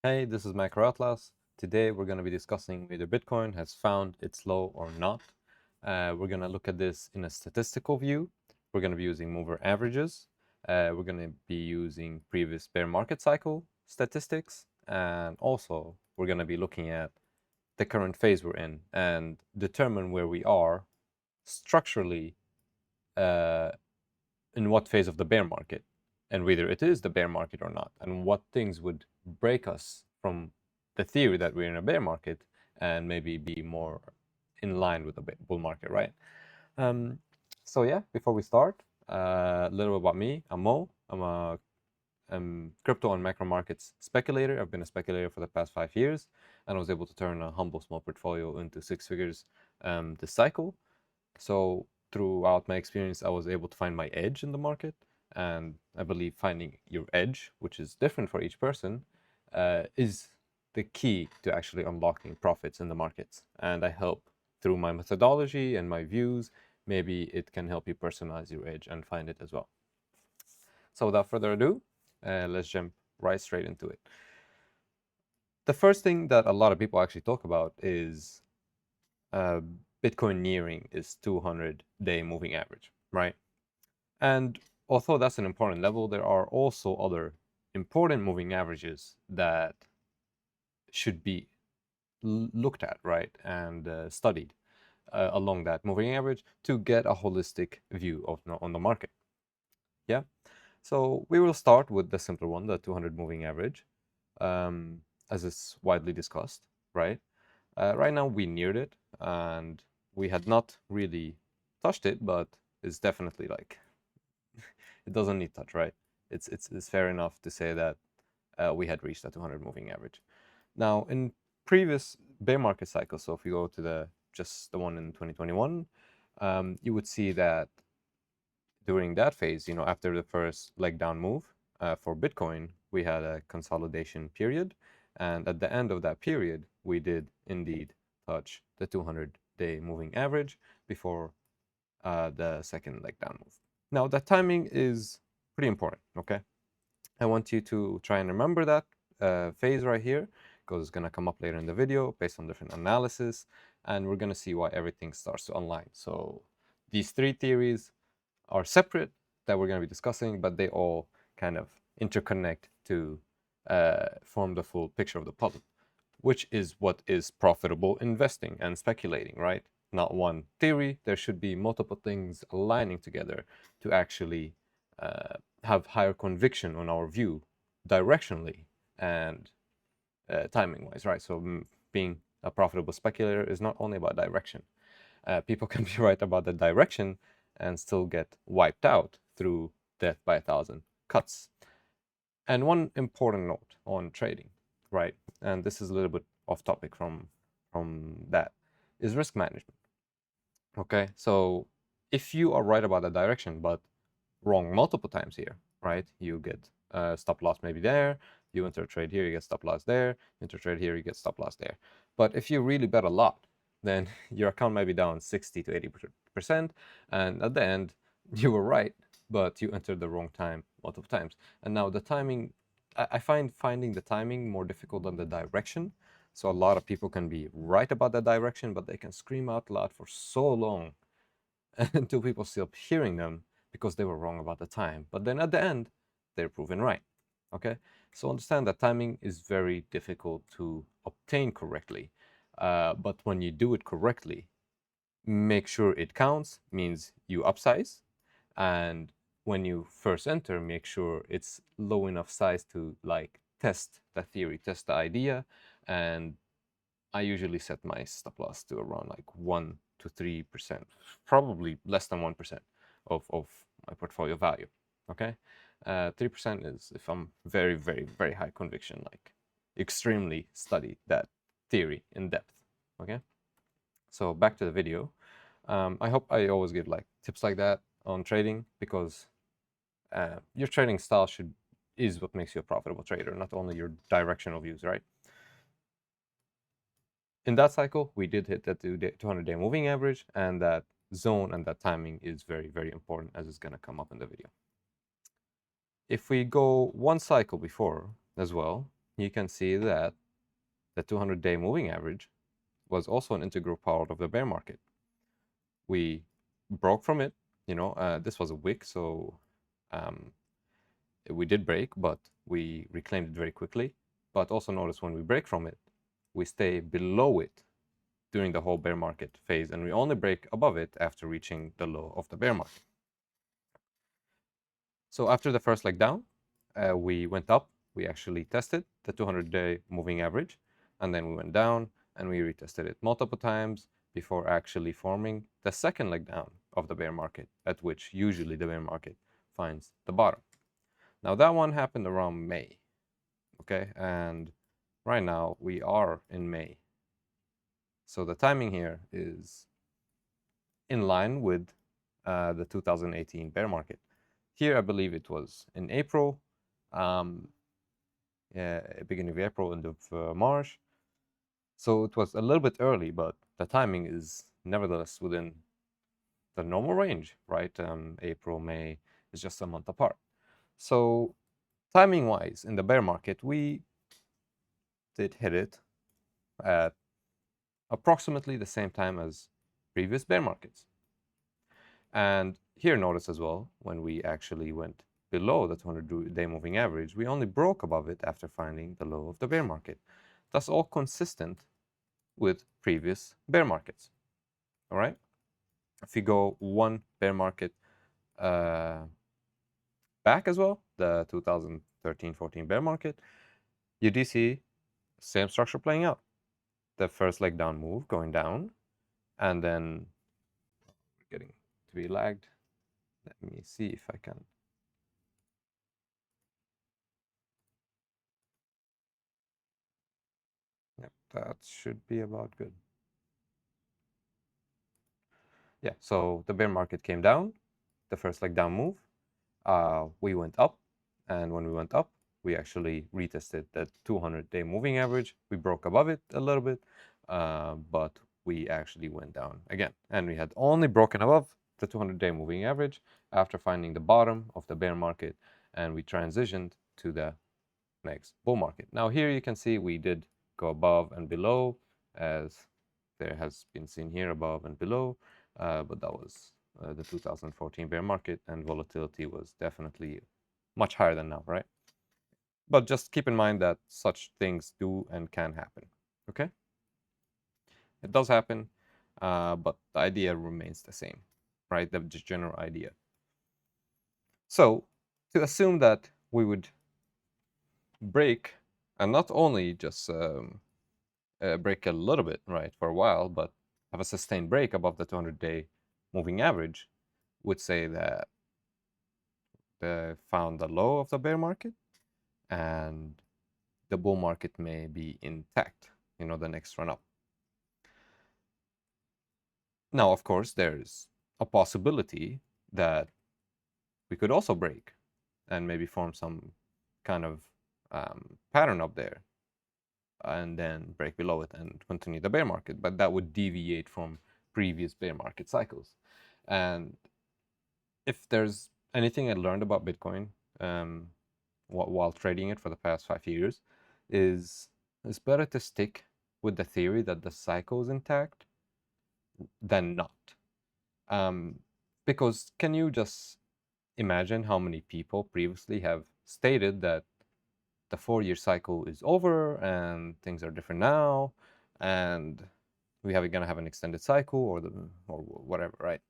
Hey, this is Macro Atlas. Today we're going to be discussing whether Bitcoin has found its low or not. We're going to look at this in a statistical view. We're going to be using mover averages. We're going to be using previous bear market cycle statistics. And also we're going to be looking at the current phase we're in and determine where we are structurally in what phase of the bear market and whether it is the bear market or not, and what things would break us from the theory that we're in a bear market and maybe be more in line with the bull market, right? So yeah, before we start, a little about me. I'm Mo. I'm a crypto and macro markets speculator. I've been a speculator for the past 5 years, and I was able to turn a humble small portfolio into 6 figures this cycle. So throughout my experience, I was able to find my edge in the market. And I believe finding your edge, which is different for each person, is the key to actually unlocking profits in the markets. And I help through my methodology and my views. Maybe it can help you personalize your edge and find it as well. So without further ado, let's jump right straight into it. The first thing that a lot of people actually talk about is Bitcoin nearing its 200-day moving average, right? And although that's an important level, there are also other important moving averages that should be looked at, right, and studied along that moving average to get a holistic view of on the market. Yeah, so we will start with the simpler one, the 200 moving average, as it's widely discussed, right? Right now we neared it, and we had not really touched it, but it's definitely like it doesn't need touch, right? It's fair enough to say that we had reached a 200 moving average. Now, in previous bear market cycles, so if you go to just the one in 2021, you would see that during that phase, after the first leg down move for Bitcoin, we had a consolidation period, and at the end of that period, we did indeed touch the 200-day moving average before the second leg down move. Now, that timing is pretty important, okay? I want you to try and remember that phase right here, because it's going to come up later in the video based on different analysis, and we're going to see why everything starts to align. So these three theories are separate that we're going to be discussing, but they all kind of interconnect to form the full picture of the puzzle, which is what is profitable investing and speculating, right? Not one theory. There should be multiple things aligning together to actually have higher conviction on our view directionally and timing-wise, right? So being a profitable speculator is not only about direction. People can be right about the direction and still get wiped out through death by 1,000 cuts. And one important note on trading, right? And this is a little bit off topic from that, is risk management. Okay, so if you are right about the direction but wrong multiple times here, right? You get stop loss maybe there, you enter a trade here, you get stop loss there, enter a trade here, you get stop loss there. But if you really bet a lot, then your account might be down 60 to 80%, and at the end, you were right, but you entered the wrong time multiple times. And now the timing, I find finding the timing more difficult than the direction. So a lot of people can be right about the direction, but they can scream out loud for so long until people stop hearing them because they were wrong about the time. But then at the end, they're proven right. Okay? So understand that timing is very difficult to obtain correctly. But when you do it correctly, make sure it counts, means you upsize. And when you first enter, make sure it's low enough size to like test the theory, test the idea. And I usually set my stop loss to around like 1 to 3%, probably less than 1% of my portfolio value. Okay, 3% is if I'm very, very, very high conviction, like extremely studied that theory in depth. Okay, so back to the video. I hope I always give like tips like that on trading, because your trading style is what makes you a profitable trader, not only your directional views, right? In that cycle, we did hit that 200-day moving average, and that zone and that timing is very, very important, as it's going to come up in the video. If we go one cycle before as well, you can see that the 200-day moving average was also an integral part of the bear market. We broke from it, this was a wick, so we did break, but we reclaimed it very quickly. But also notice when we break from it, we stay below it during the whole bear market phase, and we only break above it after reaching the low of the bear market. So after the first leg down, we went up. We actually tested the 200-day moving average, and then we went down and we retested it multiple times before actually forming the second leg down of the bear market, at which usually the bear market finds the bottom. Now that one happened around May, okay? And right now we are in May. So the timing here is in line with the 2018 bear market. Here, I believe it was in April, beginning of April, end of March. So it was a little bit early, but the timing is nevertheless within the normal range, right? April, May is just a month apart. So timing-wise, in the bear market, we did hit it at approximately the same time as previous bear markets. And here, notice as well, when we actually went below the 200-day moving average, we only broke above it after finding the low of the bear market. That's all consistent with previous bear markets. All right? If you go one bear market back as well, the 2013-14 bear market, you do see same structure playing out. The first leg down move going down, and then getting to be lagged. Let me see if I can. Yep, that should be about good. Yeah, so the bear market came down, the first leg down move. We went up, and when we went up, we actually retested that 200-day moving average. We broke above it a little bit, but we actually went down again. And we had only broken above the 200-day moving average after finding the bottom of the bear market, and we transitioned to the next bull market. Now here you can see we did go above and below, as there has been seen here, above and below, but that was the 2014 bear market, and volatility was definitely much higher than now, right? But just keep in mind that such things do and can happen, okay? It does happen, but the idea remains the same, right? The general idea. So to assume that we would break, and not only just break a little bit, right, for a while, but have a sustained break above the 200-day moving average, would say that they found the low of the bear market, and the bull market may be intact, the next run up. Now, of course, there's a possibility that we could also break and maybe form some kind of pattern up there and then break below it and continue the bear market, but that would deviate from previous bear market cycles. And if there's anything I learned about Bitcoin while trading it for the past 5 years, is it's better to stick with the theory that the cycle is intact than not. Because can you just imagine how many people previously have stated that the 4-year cycle is over and things are different now, and we are gonna have an extended cycle or whatever, right?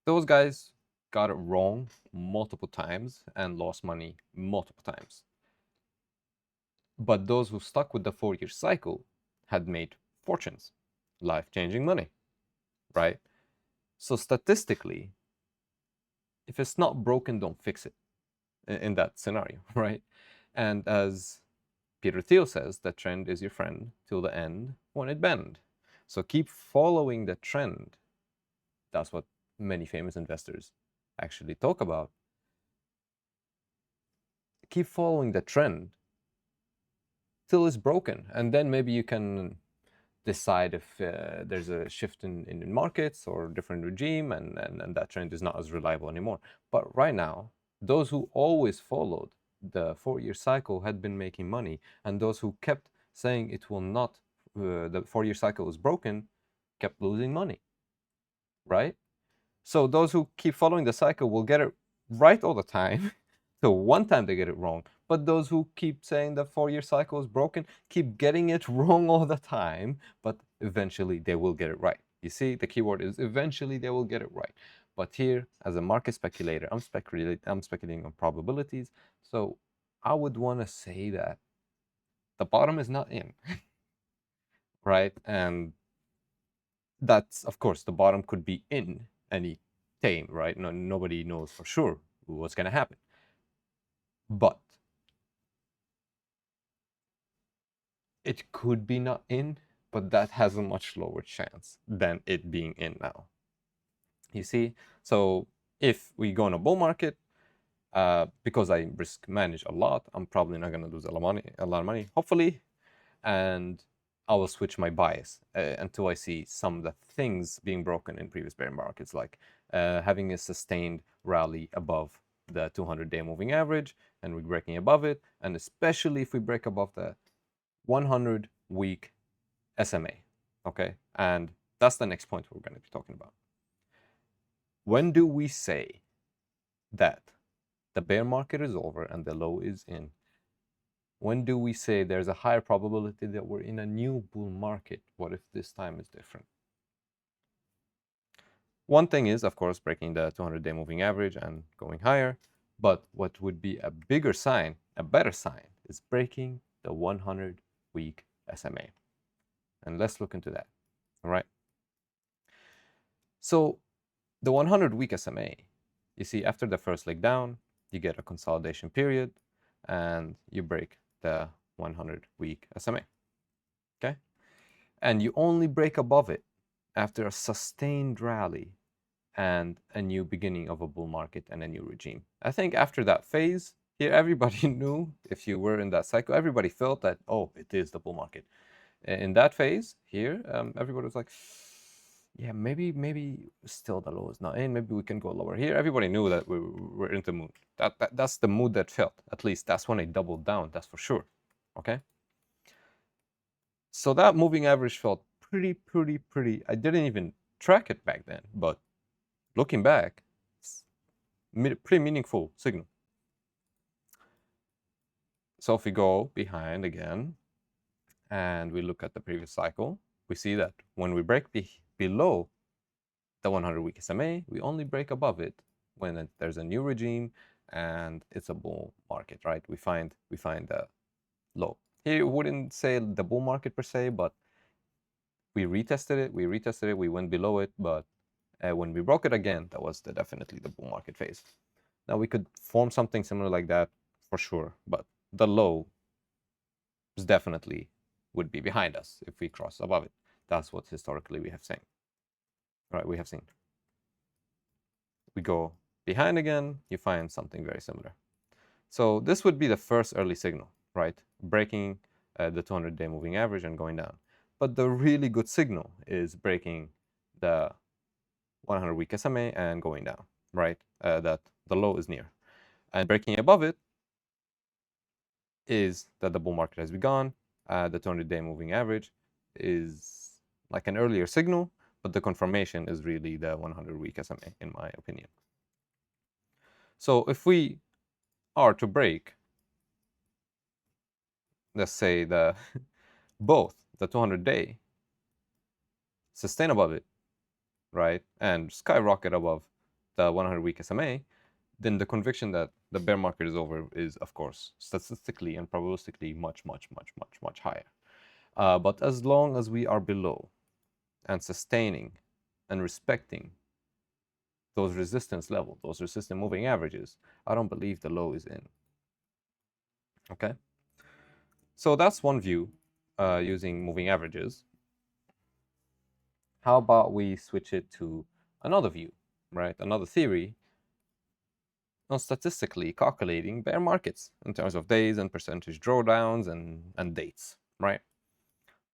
Those guys got it wrong multiple times and lost money multiple times. But those who stuck with the 4-year cycle had made fortunes, life-changing money, right? So statistically, if it's not broken, don't fix it in that scenario, right? And as Peter Thiel says, the trend is your friend till the end when it bend. So keep following the trend. That's what many famous investors actually talk about. Keep following the trend till it's broken, and then maybe you can decide if there's a shift in markets or a different regime, and that trend is not as reliable anymore. But right now, those who always followed the 4-year cycle had been making money, and those who kept saying it will not, the 4-year cycle is broken, kept losing money, right? So those who keep following the cycle will get it right all the time. So one time they get it wrong. But those who keep saying the 4-year cycle is broken keep getting it wrong all the time, but eventually they will get it right. You see, the keyword is eventually they will get it right. But here, as a market speculator, I'm speculating on probabilities. So I would want to say that the bottom is not in, right? And that's, of course, the bottom could be in any time, right? No, nobody knows for sure what's going to happen. But it could be not in, but that has a much lower chance than it being in now. You see? So if we go in a bull market, because I risk manage a lot, I'm probably not going to lose a lot of money, hopefully. And I will switch my bias until I see some of the things being broken in previous bear markets, like having a sustained rally above the 200-day moving average, and we're breaking above it, and especially if we break above the 100-week SMA, okay? And that's the next point we're going to be talking about. When do we say that the bear market is over and the low is in? When do we say there's a higher probability that we're in a new bull market? What if this time is different? One thing is, of course, breaking the 200-day moving average and going higher. But what would be a bigger sign, a better sign, is breaking the 100-week SMA. And let's look into that, all right? So the 100-week SMA, you see, after the first leg down, you get a consolidation period, and you break the 100-week SMA, okay? And you only break above it after a sustained rally and a new beginning of a bull market and a new regime. I think after that phase, here everybody knew, if you were in that cycle, everybody felt that, oh, it is the bull market. In that phase here, everybody was like, yeah, maybe still the low is not in, maybe we can go lower. Here, everybody knew that we were in the mood. That's the mood that felt. At least that's when I doubled down, that's for sure, okay? So that moving average felt pretty. I didn't even track it back then, but looking back, it's pretty meaningful signal. So if we go behind again, and we look at the previous cycle, we see that when we break below the 100-week SMA, we only break above it when there's a new regime and it's a bull market, right? We find the low. Here, we wouldn't say the bull market per se, but we retested it, we went below it, but when we broke it again, that was definitely the bull market phase. Now, we could form something similar like that for sure, but the low is definitely would be behind us if we cross above it. That's what historically we have seen. Right, we have seen. We go behind again, you find something very similar. So this would be the first early signal, right? Breaking the 200-day moving average and going down. But the really good signal is breaking the 100-week SMA and going down, right? That the low is near. And breaking above it is that the bull market has begun. The 200-day moving average is like an earlier signal, but the confirmation is really the 100-week SMA, in my opinion. So if we are to break, let's say both the 200-day, sustain above it, right, and skyrocket above the 100-week SMA, then the conviction that the bear market is over is, of course, statistically and probabilistically much higher. But as long as we are below and sustaining and respecting those resistance levels, those resistant moving averages, I don't believe the low is in. Okay? So that's one view using moving averages. How about we switch it to another view, right? Another theory on statistically calculating bear markets in terms of days and percentage drawdowns and dates, right?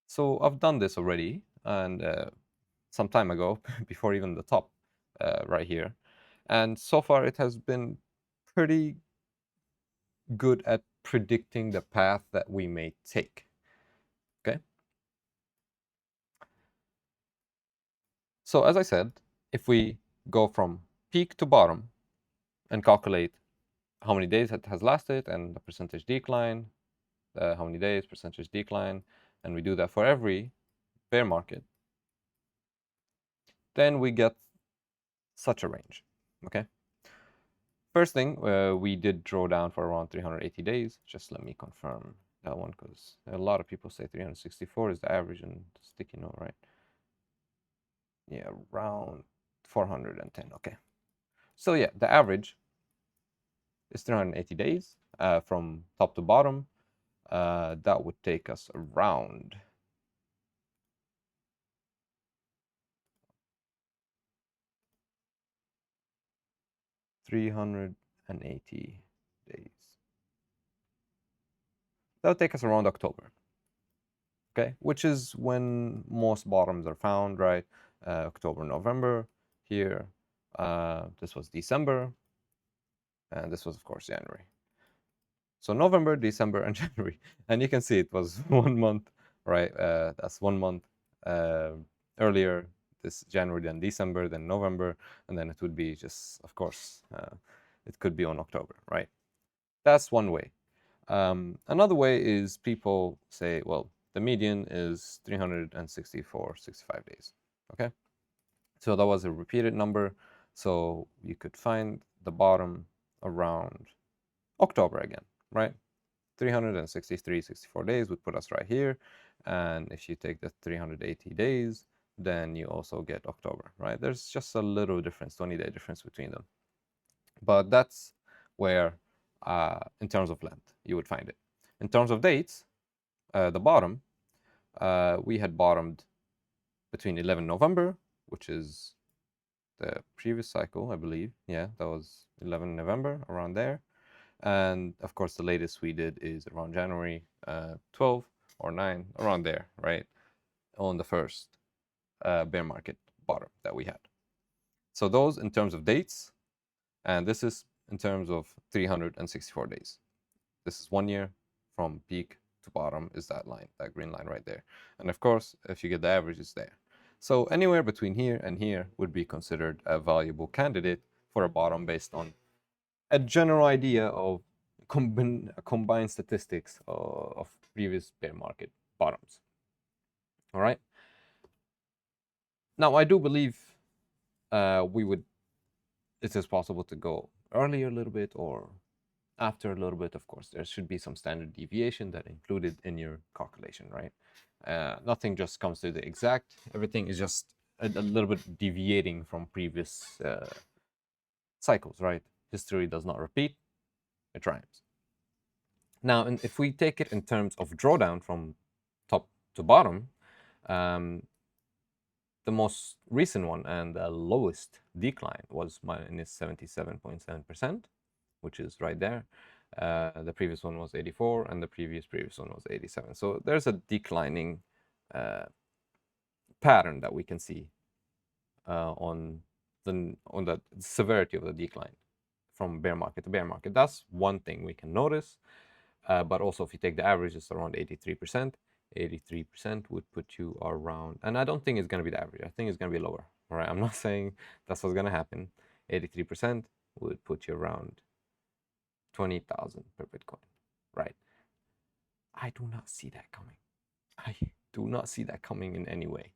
So I've done this already, and some time ago, before even the top right here. And so far it has been pretty good at predicting the path that we may take. Okay. So as I said, if we go from peak to bottom and calculate how many days it has lasted and the percentage decline, how many days, percentage decline, and we do that for every bear market, then we get such a range. Okay. First thing, we did draw down for around 380 days. Just let me confirm that one, because a lot of people say 364 is the average in sticky note, right? Yeah, around 410. Okay. So yeah, the average is 380 days from top to bottom. That would take us around 380 days. That would take us around October. Okay, which is when most bottoms are found, right? October, November. Here, this was December, and this was, of course, January. So November, December, and January, and you can see it was 1 month, right? That's 1 month earlier, this January, then December, then November, and then it would be just, of course, it could be on October, right? That's one way. Another way is people say, well, the median is 364, 65 days. Okay, so that was a repeated number, so you could find the bottom around October again, right? 363, 64 days would put us right here, and if you take the 380 days, then you also get October, right? There's just a little difference, 20-day difference between them, but that's where in terms of length you would find it. In terms of dates, the bottom, we had bottomed between 11 November, which is the previous cycle, I believe. Yeah, that was 11 November, around there. And of course, the latest we did is around January 12 or 9, around there, right? On the first bear market bottom that we had. So those in terms of dates, and this is in terms of 364 days. This is 1 year from peak to bottom is that line, that green line right there. And of course, if you get the average, it's there. So anywhere between here and here would be considered a valuable candidate for a bottom based on a general idea of combined statistics of previous bear market bottoms. All right. Now, I do believe it is possible to go earlier a little bit or after a little bit. Of course, there should be some standard deviation that included in your calculation, right? Nothing just comes to the exact. Everything is just a little bit deviating from previous cycles, right? History does not repeat, it rhymes. Now, if we take it in terms of drawdown from top to bottom, the most recent one and the lowest decline was minus 77.7%, which is right there. The previous one was 84, and the previous one was 87. So there's a declining pattern that we can see on the severity of the decline from bear market to bear market. That's one thing we can notice. But also, if you take the average, it's around 83%. 83% would put you around, and I don't think it's going to be the average. I think it's going to be lower. All right, I'm not saying that's what's going to happen. 83% would put you around 20,000 per Bitcoin, right? I do not see that coming. I do not see that coming in any way.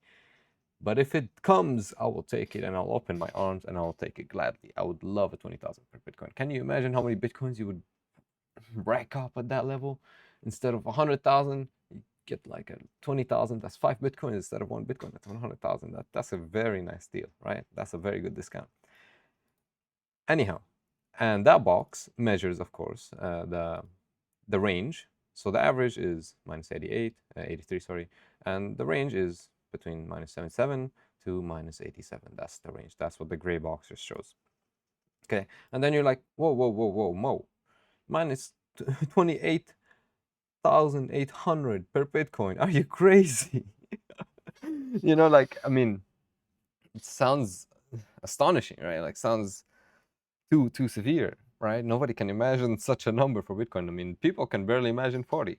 But if it comes, I will take it and I'll open my arms and I'll take it gladly. I would love a 20,000 per Bitcoin. Can you imagine how many Bitcoins you would rack up at that level? Instead of 100,000, you get like a 20,000. That's 5 Bitcoins instead of 1 Bitcoin. That's 100,000. That's a very nice deal, right? That's a very good discount. Anyhow, and that box measures, of course, the range. So the average is minus 83, sorry, and the range is between minus 77 to minus 87. That's the range. That's what the gray box just shows. Okay, and then you're like, whoa, whoa, whoa, whoa, Mo, minus 28,800 per Bitcoin. Are you crazy? You know, like, I mean, it sounds astonishing, right? Like, sounds too severe. right? Nobody can imagine such a number for Bitcoin. I mean, people can barely imagine 40.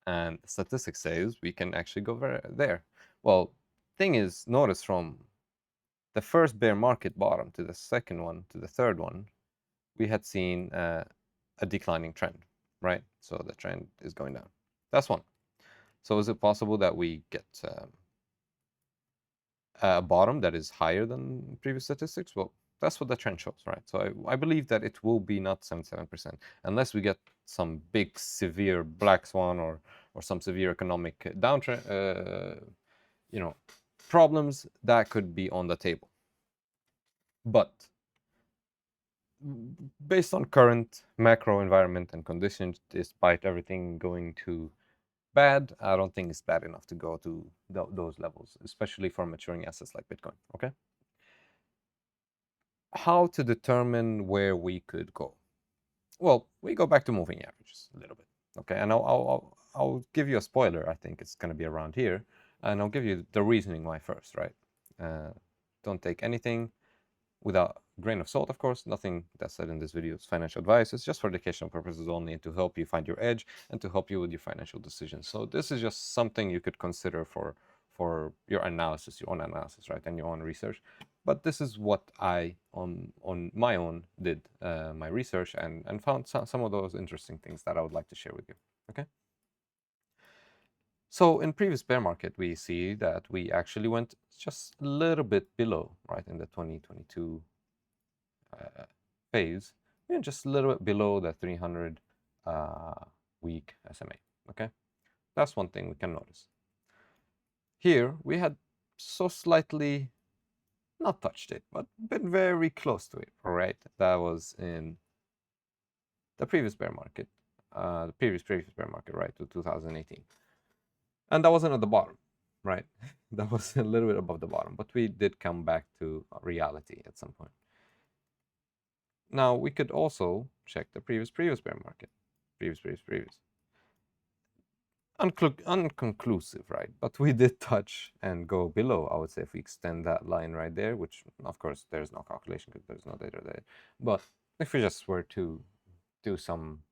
And statistics says we can actually go there. Well, thing is, notice from the first bear market bottom to the second one to the third one, we had seen a declining trend, right? So the trend is going down. That's one. So is it possible that we get a bottom that is higher than previous statistics? Well, that's what the trend shows, right? So I believe that it will be not 77%, unless we get some big, severe black swan or some severe economic downtrend, problems that could be on the table. But based on current macro environment and conditions, despite everything going to bad, I don't think it's bad enough to go to those levels, especially for maturing assets like Bitcoin, okay? How to determine where we could go? Well, we go back to moving averages a little bit, okay? And I'll give you a spoiler. I think it's going to be around here, and I'll give you the reasoning why first, right? Don't take anything without a grain of salt, of course. Nothing that's said in this video is financial advice. It's just for educational purposes only and to help you find your edge and to help you with your financial decisions. So this is just something you could consider for your analysis, your own analysis, right, and your own research. But this is what I, on my own, did my research and found some of those interesting things that I would like to share with you, okay? So in previous bear market, we see that we actually went just a little bit below, right, in the 2022 phase. We went just a little bit below the 300 week SMA, okay? That's one thing we can notice. Here, we had so slightly not touched it, but been very close to it, all right? That was in the previous bear market, the previous bear market, right, to 2018. And that wasn't at the bottom, right? That was a little bit above the bottom, but we did come back to reality at some point. Now, we could also check the previous bear market. Previous. Unconclusive, right? But we did touch and go below, I would say, if we extend that line right there, which, of course, there's no calculation because there's no data there. But if we just were to do some,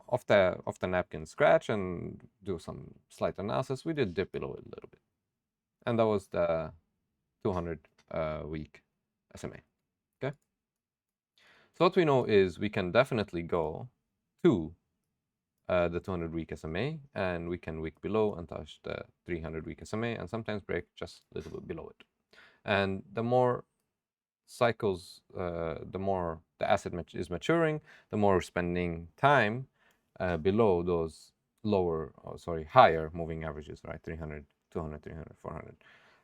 off the napkin scratch and do some slight analysis, we did dip below it a little bit. And that was the 200 week SMA, okay? So what we know is we can definitely go to the 200 week SMA, and we can wick below and touch the 300 week SMA, and sometimes break just a little bit below it. And the more cycles, the more the asset is maturing, the more we're spending time below those higher moving averages, right? 300, 200, 300, 400,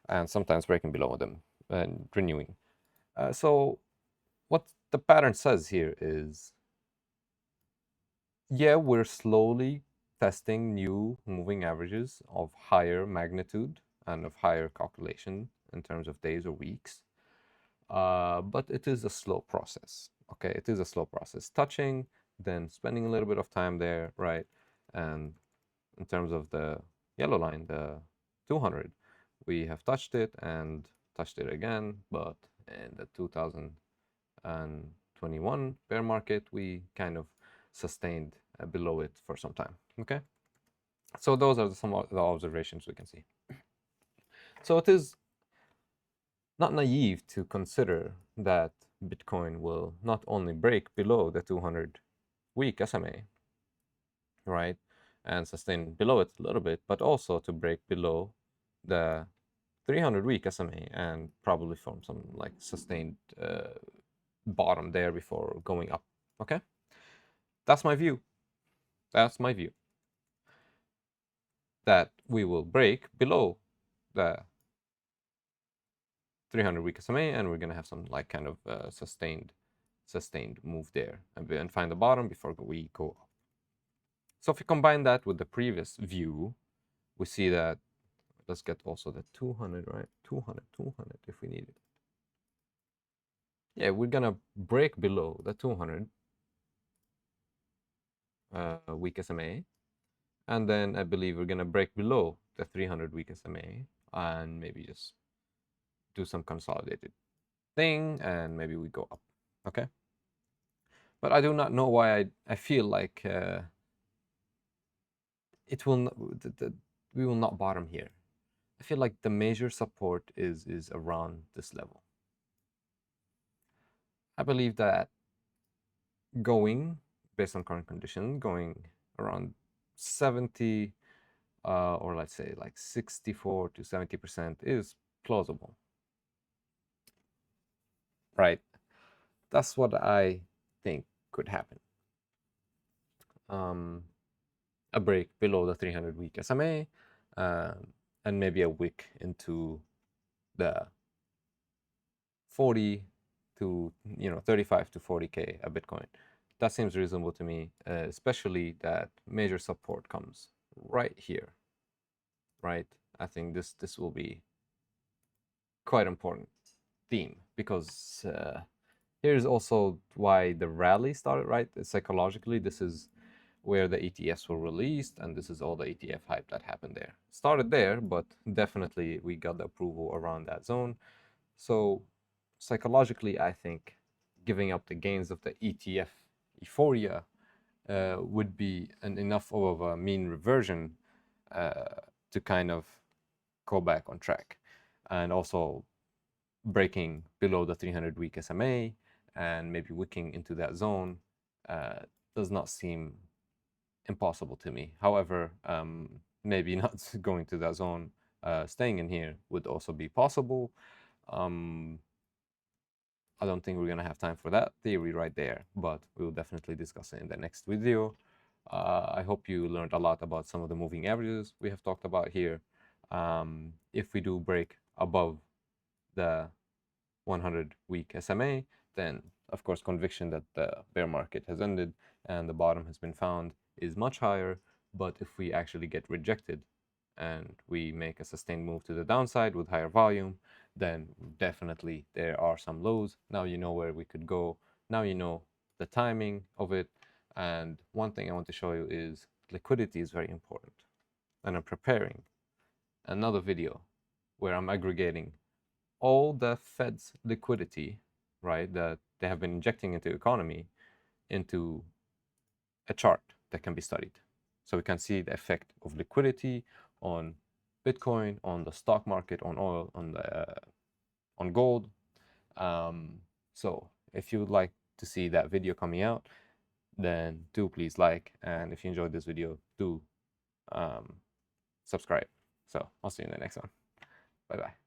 and sometimes breaking below them and renewing. So what the pattern says here is, yeah, we're slowly testing new moving averages of higher magnitude and of higher calculation in terms of days or weeks. But it is a slow process, okay? It is a slow process. Touching, then spending a little bit of time there, right? And in terms of the yellow line, the 200, we have touched it and touched it again, but in the 2021 bear market, we kind of sustained below it for some time, okay? So those are some of the observations we can see. So it is not naive to consider that Bitcoin will not only break below the 200 week SMA, right, and sustain below it a little bit, but also to break below the 300 week SMA and probably form some like sustained bottom there before going up, okay? That's my view. That's my view. That we will break below the 300 week SMA, and we're gonna have some like kind of sustained move there and find the bottom before we go up. So if you combine that with the previous view, we see that, let's get also the 200, right? 200 if we need it. Yeah, we're gonna break below the 200 week SMA, and then I believe we're gonna break below the 300 week SMA and maybe just do some consolidated thing, and maybe we go up, okay? But I do not know why I feel like it will not, we will not bottom here. I feel like the major support is around this level. I believe that going, based on current conditions, going around 70 or let's say like 64 to 70% is plausible. Right? That's what I think could happen. A break below the 300-week SMA, and maybe a wick into the 40 to 35 to 40K a Bitcoin. That seems reasonable to me, especially that major support comes right here. Right? I think this will be quite important theme, because here's also why the rally started. Right? Psychologically, this is where the ETFs were released, and this is all the ETF hype that happened there. Started there, but definitely we got the approval around that zone. So psychologically, I think giving up the gains of the ETF euphoria would be enough of a mean reversion to kind of go back on track. And also breaking below the 300-week SMA and maybe wicking into that zone does not seem impossible to me. However, maybe not going to that zone, staying in here would also be possible. I don't think we're gonna have time for that theory right there, but we'll definitely discuss it in the next video. I hope you learned a lot about some of the moving averages we have talked about here. If we do break above the 100-week SMA, then of course conviction that the bear market has ended and the bottom has been found is much higher. But if we actually get rejected and we make a sustained move to the downside with higher volume, then definitely there are some lows. Now you know where we could go. Now you know the timing of it. And one thing I want to show you is liquidity is very important. And I'm preparing another video where I'm aggregating all the Fed's liquidity, right, that they have been injecting into the economy, into a chart that can be studied. So we can see the effect of liquidity on Bitcoin, on the stock market, on oil, on gold. So if you would like to see that video coming out, then do please like, and if you enjoyed this video, do subscribe. So I'll see you in the next one. Bye bye.